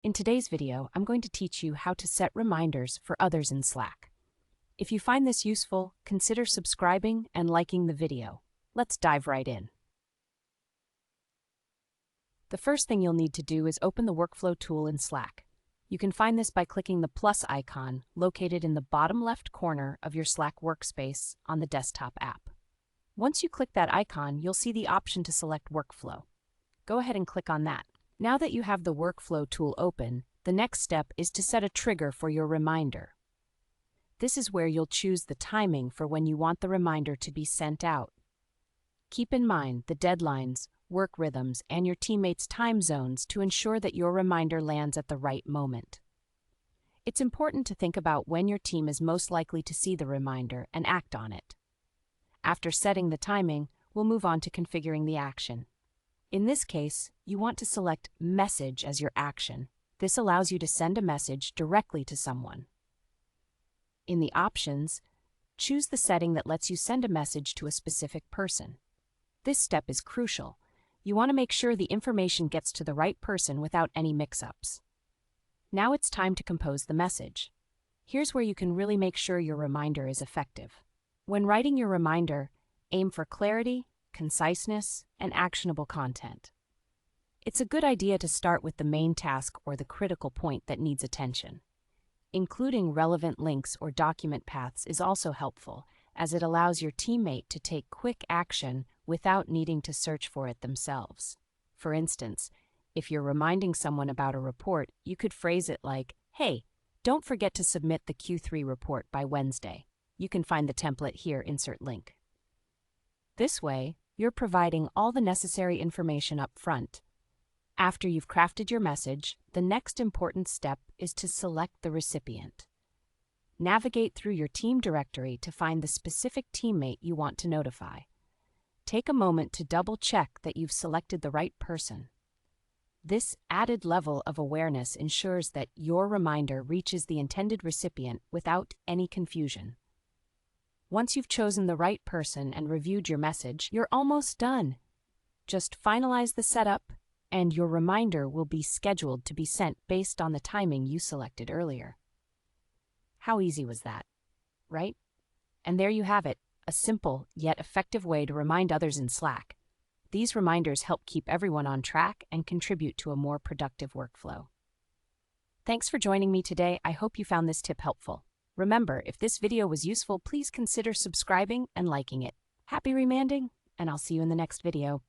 In today's video, I'm going to teach you how to set reminders for others in Slack. If you find this useful, consider subscribing and liking the video. Let's dive right in. The first thing you'll need to do is open the Workflow tool in Slack. You can find this by clicking the plus icon located in the bottom left corner of your Slack workspace on the desktop app. Once you click that icon, you'll see the option to select Workflow. Go ahead and click on that. Now that you have the Workflow tool open, the next step is to set a trigger for your reminder. This is where you'll choose the timing for when you want the reminder to be sent out. Keep in mind the deadlines, work rhythms, and your teammates' time zones to ensure that your reminder lands at the right moment. It's important to think about when your team is most likely to see the reminder and act on it. After setting the timing, we'll move on to configuring the action. In this case, you want to select Message as your action. This allows you to send a message directly to someone. In the options, choose the setting that lets you send a message to a specific person. This step is crucial. You want to make sure the information gets to the right person without any mix-ups. Now it's time to compose the message. Here's where you can really make sure your reminder is effective. When writing your reminder, aim for clarity, conciseness, and actionable content. It's a good idea to start with the main task or the critical point that needs attention. Including relevant links or document paths is also helpful, as it allows your teammate to take quick action without needing to search for it themselves. For instance, if you're reminding someone about a report, you could phrase it like, "Hey, don't forget to submit the Q3 report by Wednesday." You can find the template here, insert link. This way, you're providing all the necessary information up front. After you've crafted your message, the next important step is to select the recipient. Navigate through your team directory to find the specific teammate you want to notify. Take a moment to double-check that you've selected the right person. This added level of awareness ensures that your reminder reaches the intended recipient without any confusion. Once you've chosen the right person and reviewed your message, you're almost done. Just finalize the setup, and your reminder will be scheduled to be sent based on the timing you selected earlier. How easy was that, right? And there you have it, a simple yet effective way to remind others in Slack. These reminders help keep everyone on track and contribute to a more productive workflow. Thanks for joining me today. I hope you found this tip helpful. Remember, if this video was useful, please consider subscribing and liking it. Happy remanding, and I'll see you in the next video.